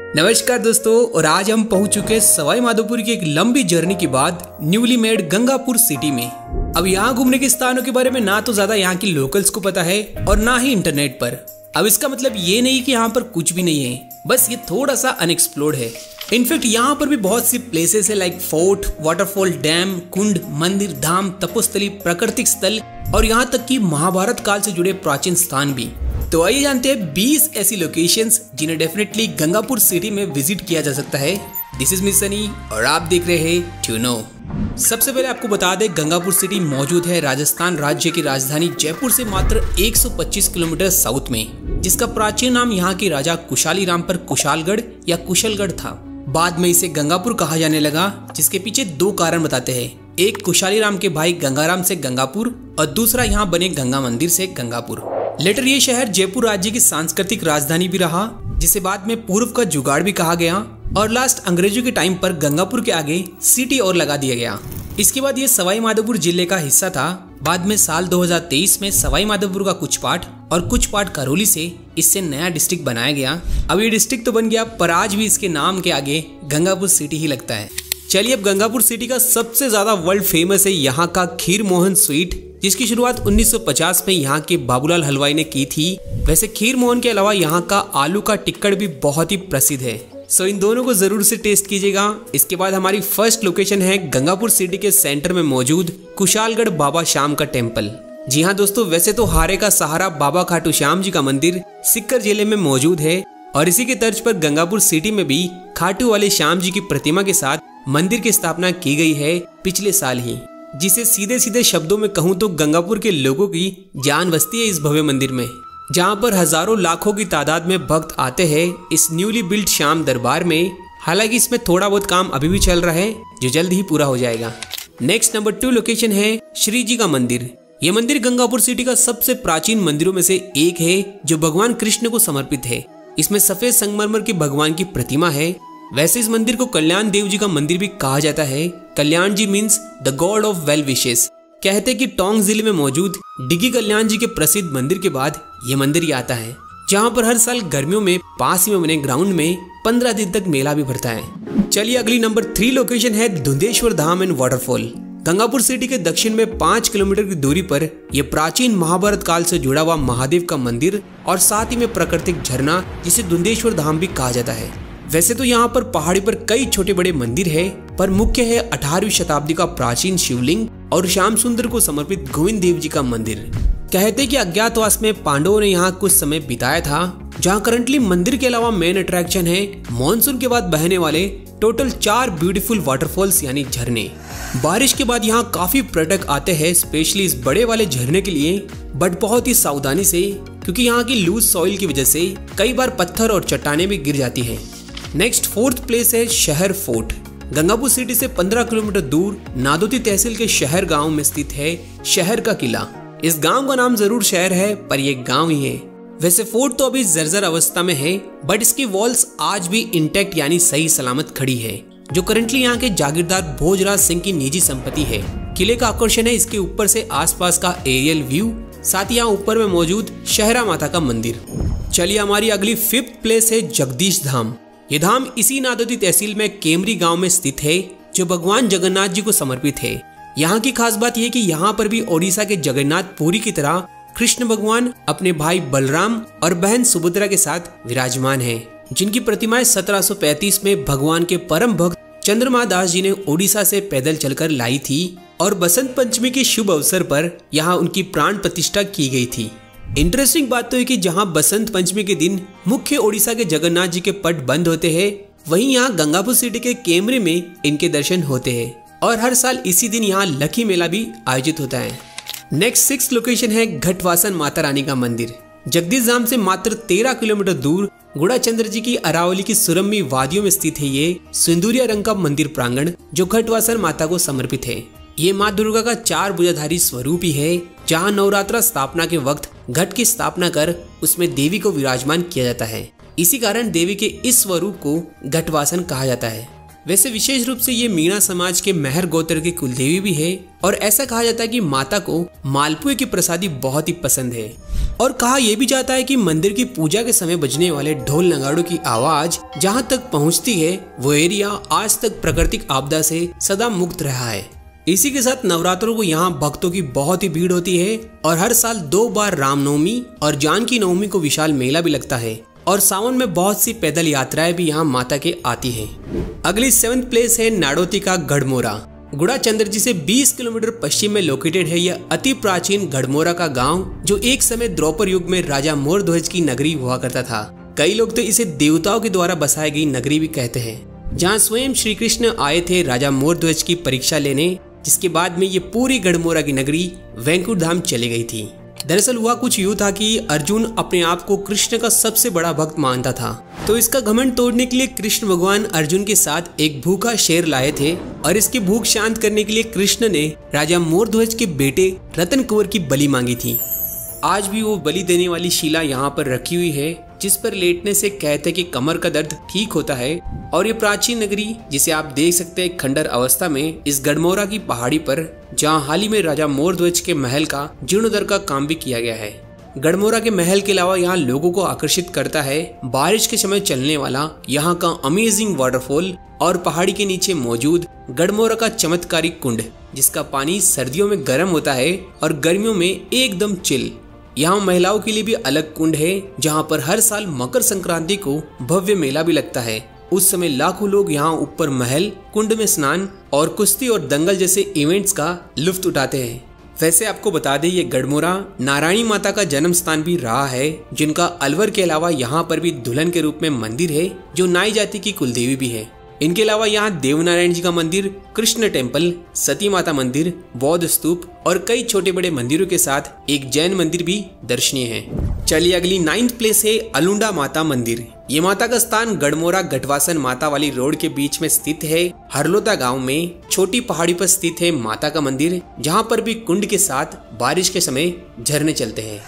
नमस्कार दोस्तों, और आज हम पहुंच चुके हैं सवाई माधोपुर की एक लंबी जर्नी के बाद न्यूली मेड गंगापुर सिटी में। अब यहाँ घूमने के स्थानों के बारे में ना तो ज्यादा यहाँ की लोकल्स को पता है और ना ही इंटरनेट पर। अब इसका मतलब ये नहीं कि यहाँ पर कुछ भी नहीं है, बस ये थोड़ा सा अनएक्सप्लोर्ड है। इनफैक्ट यहाँ पर भी बहुत सी प्लेसेस है लाइक फोर्ट, वाटरफॉल, डैम, कुंड, मंदिर, धाम, तपोस्थली, प्राकृतिक स्थल और यहाँ तक कि महाभारत काल से जुड़े प्राचीन स्थान भी। तो आइए जानते हैं 20 ऐसी लोकेशंस जिन्हें डेफिनेटली गंगापुर सिटी में विजिट किया जा सकता है। दिस इज मिस सनी और आप देख रहे हैं ट्यूनो। सबसे पहले आपको बता दें, गंगापुर सिटी मौजूद है राजस्थान राज्य की राजधानी जयपुर से मात्र 125 किलोमीटर साउथ में, जिसका प्राचीन नाम यहाँ के राजा कुशाली राम पर कुशालगढ़ या कुशलगढ़ था। बाद में इसे गंगापुर कहा जाने लगा, जिसके पीछे दो कारण बताते हैं। एक कुशाली राम के भाई गंगाराम से गंगापुर और दूसरा यहाँ बने गंगा मंदिर से गंगापुर। लेटर ये शहर जयपुर राज्य की सांस्कृतिक राजधानी भी रहा, जिसे बाद में पूर्व का जुगाड़ भी कहा गया और लास्ट अंग्रेजों के टाइम पर गंगापुर के आगे सिटी और लगा दिया गया। इसके बाद ये सवाई माधोपुर जिले का हिस्सा था। बाद में साल 2023 में सवाई माधोपुर का कुछ पार्ट और कुछ पार्ट करौली से इससे नया डिस्ट्रिक्ट बनाया गया। अब ये डिस्ट्रिक्ट तो बन गया, पर आज भी इसके नाम के आगे गंगापुर सिटी ही लगता है। चलिए, अब गंगापुर सिटी का सबसे ज्यादा वर्ल्ड फेमस है यहाँ का खीर मोहन स्वीट, जिसकी शुरुआत 1950 में यहाँ के बाबूलाल हलवाई ने की थी। वैसे खीर मोहन के अलावा यहाँ का आलू का टिक्कड़ भी बहुत ही प्रसिद्ध है, सो इन दोनों को जरूर से टेस्ट कीजिएगा। इसके बाद हमारी फर्स्ट लोकेशन है गंगापुर सिटी के सेंटर में मौजूद कुशालगढ़ बाबा श्याम का टेम्पल। जी हाँ दोस्तों, वैसे तो हारे का सहारा बाबा खाटू श्याम जी का मंदिर सीकर जिले में मौजूद है और इसी के तर्ज पर गंगापुर सिटी में भी खाटू वाले श्याम जी की प्रतिमा के साथ मंदिर की स्थापना की गई है पिछले साल ही, जिसे सीधे सीधे शब्दों में कहूँ तो गंगापुर के लोगों की जान बसती है इस भव्य मंदिर में, जहाँ पर हजारों लाखों की तादाद में भक्त आते हैं इस न्यूली बिल्ट श्याम दरबार में। हालांकि इसमें थोड़ा बहुत काम अभी भी चल रहा है, जो जल्द ही पूरा हो जाएगा। नेक्स्ट नंबर 2 लोकेशन है श्री जी का मंदिर। ये मंदिर गंगापुर सिटी का सबसे प्राचीन मंदिरों में से एक है, जो भगवान कृष्ण को समर्पित है। इसमें सफेद संगमरमर की भगवान की प्रतिमा है। वैसे इस मंदिर को कल्याण देव जी का मंदिर भी कहा जाता है। Kalyan ji means the god of well wishes. कहते हैं कि टोंक जिले में मौजूद डिगी कल्याण जी के प्रसिद्ध मंदिर के बाद ये मंदिर ही आता है, जहाँ पर हर साल गर्मियों में पास ही में बने ग्राउंड में 15 दिन तक मेला भी भरता है। चलिए, अगली नंबर 3 लोकेशन है धुंधेश्वर धाम एंड वाटरफॉल। गंगापुर सिटी के दक्षिण में 5 किलोमीटर की दूरी पर यह प्राचीन महाभारत काल से जुड़ा हुआ महादेव का मंदिर और साथ ही में प्राकृतिक झरना, जिसे धुंधेश्वर धाम भी कहा जाता है। वैसे तो यहाँ पर पहाड़ी पर कई छोटे बड़े मंदिर है, पर मुख्य है 18वीं शताब्दी का प्राचीन शिवलिंग और श्याम सुंदर को समर्पित गोविंद देव जी का मंदिर। कहते हैं कि अज्ञातवास में पांडवों ने यहाँ कुछ समय बिताया था। जहाँ करंटली मंदिर के अलावा मेन अट्रैक्शन है मॉनसून के बाद बहने वाले टोटल 4 ब्यूटीफुल वाटरफॉल्स यानी झरने। बारिश के बाद यहाँ काफी पर्यटक आते हैं स्पेशली इस बड़े वाले झरने के लिए, बट बहुत ही सावधानी से, क्योंकि यहाँ की लूज सॉइल की वजह से कई बार पत्थर और चट्टानें भी गिर जाती हैं। नेक्स्ट 4th प्लेस है शहर फोर्ट। गंगापुर सिटी से 15 किलोमीटर दूर नादोती तहसील के शहर गांव में स्थित है शहर का किला। इस गांव का नाम जरूर शहर है, पर यह गांव ही है। वैसे फोर्ट तो अभी जर्जर अवस्था में है, बट इसकी वॉल्स आज भी इंटैक्ट यानी सही सलामत खड़ी है, जो करंटली यहाँ के जागीरदार भोजराज सिंह की निजी संपत्ति है। किले का आकर्षण है इसके ऊपर से आसपास का एरियल व्यू, साथ ही यहाँ ऊपर में मौजूद शहरा माता का मंदिर। चलिए, हमारी अगली 5th प्लेस है जगदीश धाम। ये धाम इसी नादोती तहसील में केमरी गांव में स्थित है, जो भगवान जगन्नाथ जी को समर्पित है। यहाँ की खास बात यह कि यहाँ पर भी ओडिशा के जगन्नाथ पुरी की तरह कृष्ण भगवान अपने भाई बलराम और बहन सुभद्रा के साथ विराजमान हैं, जिनकी प्रतिमाएं 1735 में भगवान के परम भक्त चंद्रमा दास जी ने ओडिशा से पैदल चलकर लाई थी और बसंत पंचमी के शुभ अवसर पर यहाँ उनकी प्राण प्रतिष्ठा की गई थी। इंटरेस्टिंग बात तो है कि जहां बसंत पंचमी के दिन मुख्य ओडिशा के जगन्नाथ जी के पट बंद होते हैं, वहीं यहाँ गंगापुर सिटी के केमरे में इनके दर्शन होते हैं और हर साल इसी दिन यहाँ लखी मेला भी आयोजित होता है। नेक्स्ट 6th लोकेशन है घटवासन माता रानी का मंदिर। जगदीश धाम से मात्र 13 किलोमीटर दूर गुड़ाचंद्र जी की अरावली की सुरम्य वादियों में स्थित है ये सिंदूरिया रंग का मंदिर प्रांगण, जो घटवासन माता को समर्पित है। ये माँ दुर्गा का 4 भुजाधारी स्वरूप ही है, जहाँ नवरात्रा स्थापना के वक्त घट की स्थापना कर उसमें देवी को विराजमान किया जाता है। इसी कारण देवी के इस स्वरूप को घटवासन कहा जाता है। वैसे विशेष रूप से ये मीणा समाज के मेहर गोत्र की कुलदेवी भी है और ऐसा कहा जाता है कि माता को मालपुए की प्रसादी बहुत ही पसंद है। और कहा यह भी जाता है कि मंदिर की पूजा के समय बजने वाले ढोल नगाड़ों की आवाज जहां तक पहुंचती है वो एरिया आज तक प्राकृतिक आपदा से सदा मुक्त रहा है। इसी के साथ नवरात्रों को यहाँ भक्तों की बहुत ही भीड़ होती है और हर साल 2 बार रामनवमी और जानकी नवमी को विशाल मेला भी लगता है और सावन में बहुत सी पैदल यात्राएं भी यहाँ माता के आती हैं। अगली 7th प्लेस है नाडोती का गढ़मोरा। गुड़ाचंद्र जी से 20 किलोमीटर पश्चिम में लोकेटेड है यह अति प्राचीन गढ़मोरा का गांव, जो एक समय द्रौपद युग में राजा मोरध्वज की नगरी हुआ करता था। कई लोग तो इसे देवताओं के द्वारा बसाई गई नगरी भी कहते हैं, जहाँ स्वयं श्री कृष्ण आए थे राजा मोरध्वज की परीक्षा लेने, जिसके बाद में ये पूरी गढ़मोरा की नगरी वैकुंठ धाम चली गई थी। दरअसल हुआ कुछ यूं था कि अर्जुन अपने आप को कृष्ण का सबसे बड़ा भक्त मानता था, तो इसका घमंड तोड़ने के लिए कृष्ण भगवान अर्जुन के साथ एक भूखा शेर लाए थे और इसकी भूख शांत करने के लिए कृष्ण ने राजा मोरध्वज के बेटे रतन कुंवर की बलि मांगी थी। आज भी वो बलि देने वाली शिला यहाँ पर रखी हुई है, जिस पर लेटने से कहते कि कमर का दर्द ठीक होता है। और ये प्राचीन नगरी, जिसे आप देख सकते हैं खंडर अवस्था में इस गढ़मोरा की पहाड़ी पर, जहाँ हाल ही में राजा मोरध्वज के महल का जीर्णोद्धार का काम भी किया गया है। गढ़मोरा के महल के अलावा यहाँ लोगों को आकर्षित करता है बारिश के समय चलने वाला यहाँ का अमेजिंग वाटरफॉल और पहाड़ी के नीचे मौजूद गढ़मोरा का चमत्कारी कुंड, जिसका पानी सर्दियों में गर्म होता है और गर्मियों में एकदम चिल। यहाँ महिलाओं के लिए भी अलग कुंड है, जहाँ पर हर साल मकर संक्रांति को भव्य मेला भी लगता है। उस समय लाखों लोग यहाँ ऊपर महल कुंड में स्नान और कुश्ती और दंगल जैसे इवेंट्स का लुत्फ उठाते हैं। वैसे आपको बता दें, ये गढ़मोरा नारायणी माता का जन्म स्थान भी रहा है, जिनका अलवर के अलावा यहाँ पर भी दुल्हन के रूप में मंदिर है, जो नाई जाति की कुलदेवी भी है। इनके अलावा यहाँ देवनारायण जी का मंदिर, कृष्ण टेम्पल, सती माता मंदिर, बौद्ध स्तूप और कई छोटे बड़े मंदिरों के साथ एक जैन मंदिर भी दर्शनीय है। चलिए अगली 9th प्लेस है अलुंडा माता मंदिर। ये माता का स्थान गढ़मोरा गठवासन माता वाली रोड के बीच में स्थित है। हरलोता गांव में छोटी पहाड़ी पर स्थित है माता का मंदिर, जहां पर भी कुंड के साथ बारिश के समय झरने चलते हैं।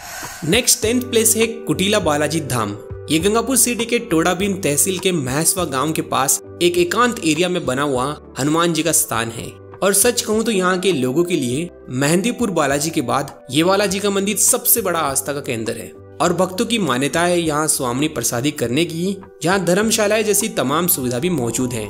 नेक्स्ट 10th प्लेस है कुटीला बालाजी धाम। ये गंगापुर सिटी के टोडाभीम तहसील के महसवा गांव के पास एक एकांत एरिया में बना हुआ हनुमान जी का स्थान है। और सच कहूँ तो यहाँ के लोगों के लिए मेहंदीपुर बालाजी के बाद ये बालाजी का मंदिर सबसे बड़ा आस्था का केंद्र है। और भक्तों की मान्यता है यहाँ स्वामी प्रसादी करने की, जहाँ धर्मशालाएं जैसी तमाम सुविधा भी मौजूद है।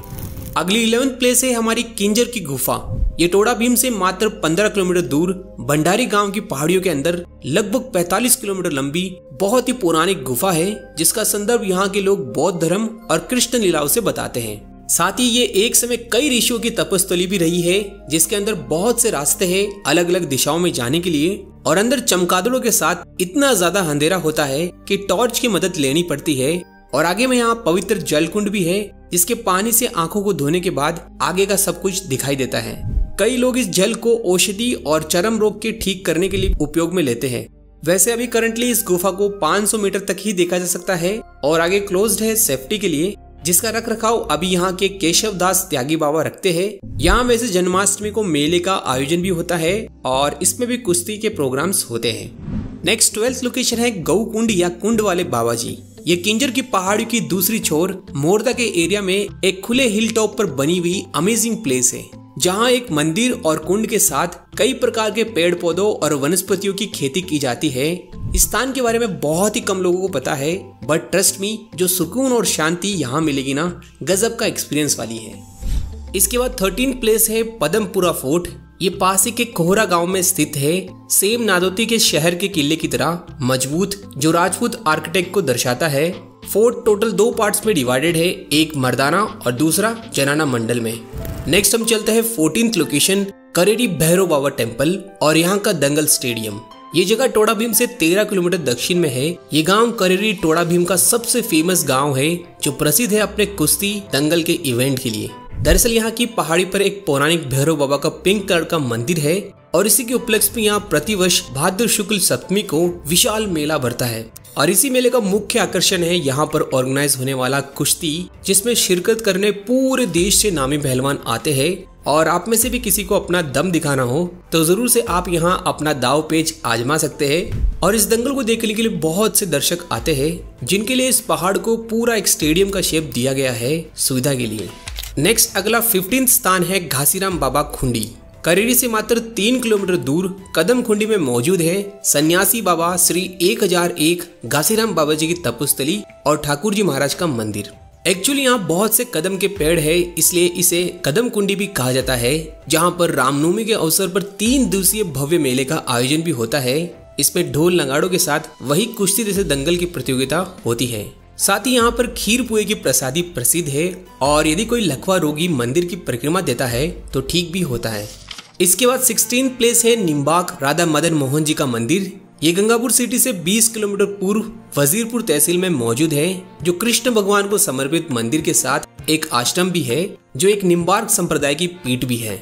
अगली 11th प्लेस है हमारी किंजर की गुफा। ये टोडाभीम से मात्र 15 किलोमीटर दूर भंडारी गांव की पहाड़ियों के अंदर लगभग 45 किलोमीटर लंबी बहुत ही पौराणिक गुफा है, जिसका संदर्भ यहाँ के लोग बौद्ध धर्म और कृष्ण लीलाओं से बताते हैं। साथ ही ये एक समय कई ऋषियों की तपस्थली भी रही है, जिसके अंदर बहुत से रास्ते हैं अलग अलग दिशाओं में जाने के लिए। और अंदर चमगादड़ों के साथ इतना ज्यादा अंधेरा होता है कि टॉर्च की मदद लेनी पड़ती है। और आगे में यहाँ पवित्र जल कुंड भी है, जिसके पानी से आंखों को धोने के बाद आगे का सब कुछ दिखाई देता है। कई लोग इस जल को औषधि और चर्म रोग के ठीक करने के लिए उपयोग में लेते हैं। वैसे अभी करंटली इस गुफा को 500 मीटर तक ही देखा जा सकता है और आगे क्लोज्ड है सेफ्टी के लिए, जिसका रख रखाव अभी यहाँ के केशव दास त्यागी बाबा रखते हैं। यहाँ वैसे जन्माष्टमी को मेले का आयोजन भी होता है और इसमें भी कुश्ती के प्रोग्राम्स होते हैं। नेक्स्ट 12th लोकेशन है गौ कुंड या कुंड वाले बाबा जी। ये किंजर की पहाड़ी की दूसरी छोर मोरदा के एरिया में एक खुले हिल टॉप पर बनी हुई अमेजिंग प्लेस है, जहाँ एक मंदिर और कुंड के साथ कई प्रकार के पेड़ पौधों और वनस्पतियों की खेती की जाती है। इस स्थान के बारे में बहुत ही कम लोगों को पता है, बट ट्रस्ट मी, जो सुकून और शांति यहाँ मिलेगी ना, गजब का एक्सपीरियंस वाली है। इसके बाद 13th प्लेस है पदमपुरा फोर्ट। ये पासी के कोहरा गांव में स्थित है। सेम नादौती के शहर के किले की तरह मजबूत, जो राजपूत आर्किटेक्ट को दर्शाता है। फोर्ट टोटल 2 पार्ट्स में डिवाइडेड है, एक मर्दाना और दूसरा जनाना मंडल में। नेक्स्ट हम चलते हैं 14th लोकेशन करेरी भैरव बाबा टेम्पल और यहाँ का दंगल स्टेडियम। ये जगह टोडाभीम से 13 किलोमीटर दक्षिण में है। ये गांव करेरी टोडाभीम का सबसे फेमस गांव है, जो प्रसिद्ध है अपने कुश्ती दंगल के इवेंट के लिए। दरअसल यहाँ की पहाड़ी पर एक पौराणिक भैरव बाबा का पिंक कलर का मंदिर है और इसी के उपलक्ष्य में यहाँ प्रतिवर्ष भाद्र शुक्ल सप्तमी को विशाल मेला भरता है। और इसी मेले का मुख्य आकर्षण है यहाँ पर ऑर्गेनाइज होने वाला कुश्ती, जिसमें शिरकत करने पूरे देश से नामी पहलवान आते हैं। और आप में से भी किसी को अपना दम दिखाना हो तो जरूर से आप यहाँ अपना दाव पेच आजमा सकते हैं। और इस दंगल को देखने के लिए बहुत से दर्शक आते हैं, जिनके लिए इस पहाड़ को पूरा एक स्टेडियम का शेप दिया गया है सुविधा के लिए। नेक्स्ट अगला 15 स्थान है घासीराम बाबा खुंडी। करेरी से मात्र 3 किलोमीटर दूर कदम खुंडी में मौजूद है सन्यासी बाबा श्री 1001 घासीराम बाबा जी की तपस्थली और ठाकुर जी महाराज का मंदिर। एक्चुअली यहाँ बहुत से कदम के पेड़ है, इसलिए इसे कदम कुंडी भी कहा जाता है, जहाँ पर रामनवमी के अवसर पर 3 दिवसीय भव्य मेले का आयोजन भी होता है। इसमें ढोल नगाड़ों के साथ वही कुश्ती जैसे दंगल की प्रतियोगिता होती है। साथ ही यहाँ पर खीर पुए की प्रसादी प्रसिद्ध है और यदि कोई लकवा रोगी मंदिर की परिक्रमा देता है तो ठीक भी होता है। इसके बाद 16 प्लेस है निम्बाक राधा मदन मोहन जी का मंदिर। ये गंगापुर सिटी से 20 किलोमीटर पूर्व वजीरपुर तहसील में मौजूद है, जो कृष्ण भगवान को समर्पित मंदिर के साथ एक आश्रम भी है, जो एक निम्बार्क संप्रदाय की पीठ भी है।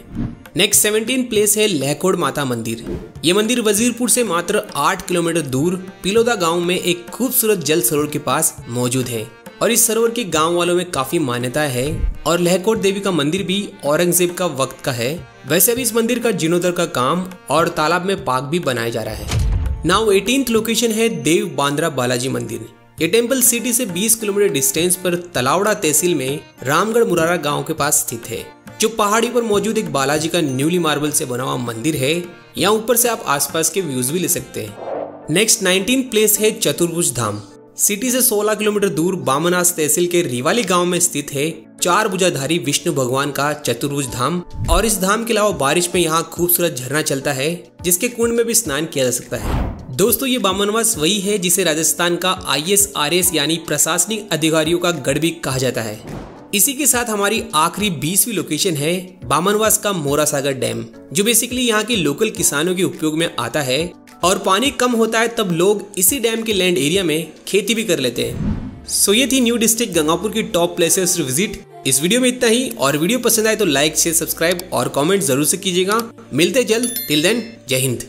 नेक्स्ट 17 प्लेस है लहकोड़ माता मंदिर। ये मंदिर वजीरपुर से मात्र 8 किलोमीटर दूर पिलोदा गांव में एक खूबसूरत जल सरोवर के पास मौजूद है और इस सरोवर के गांव वालों में काफी मान्यता है और लहकोड़ देवी का मंदिर भी औरंगजेब का वक्त का है। वैसे भी इस मंदिर का जीर्णोद्धार का काम और तालाब में पार्क भी बनाया जा रहा है। नाउ 18th लोकेशन है देव बांद्रा बालाजी मंदिर। ये टेम्पल सिटी से 20 किलोमीटर डिस्टेंस पर तलावड़ा तहसील में रामगढ़ मुरारा गांव के पास स्थित है, जो पहाड़ी पर मौजूद एक बालाजी का न्यूली मार्बल से बना हुआ मंदिर है। यहाँ ऊपर से आप आसपास के व्यूज भी ले सकते हैं। नेक्स्ट 19 प्लेस है चतुर्भुज धाम। सिटी से 16 किलोमीटर दूर बामनास तहसील के रिवाली गांव में स्थित है 4 भुजाधारी विष्णु भगवान का चतुर्भुज धाम। और इस धाम के अलावा बारिश में यहाँ खूबसूरत झरना चलता है, जिसके कुंड में भी स्नान किया जा सकता है। दोस्तों, ये बामनवास वही है जिसे राजस्थान का ISRS यानी प्रशासनिक अधिकारियों का गढ़ भी कहा जाता है। इसी के साथ हमारी आखिरी 20वीं लोकेशन है बामनवास का मोरा सागर डैम, जो बेसिकली यहाँ के लोकल किसानों के उपयोग में आता है और पानी कम होता है तब लोग इसी डैम के लैंड एरिया में खेती भी कर लेते हैं। सो ये थी न्यू डिस्ट्रिक्ट गंगापुर की टॉप प्लेसेस टू विजिट। इस वीडियो में इतना ही, और वीडियो पसंद आए तो लाइक शेयर सब्सक्राइब और कमेंट जरूर से कीजिएगा। मिलते जल्द, टिल देन जय हिंद।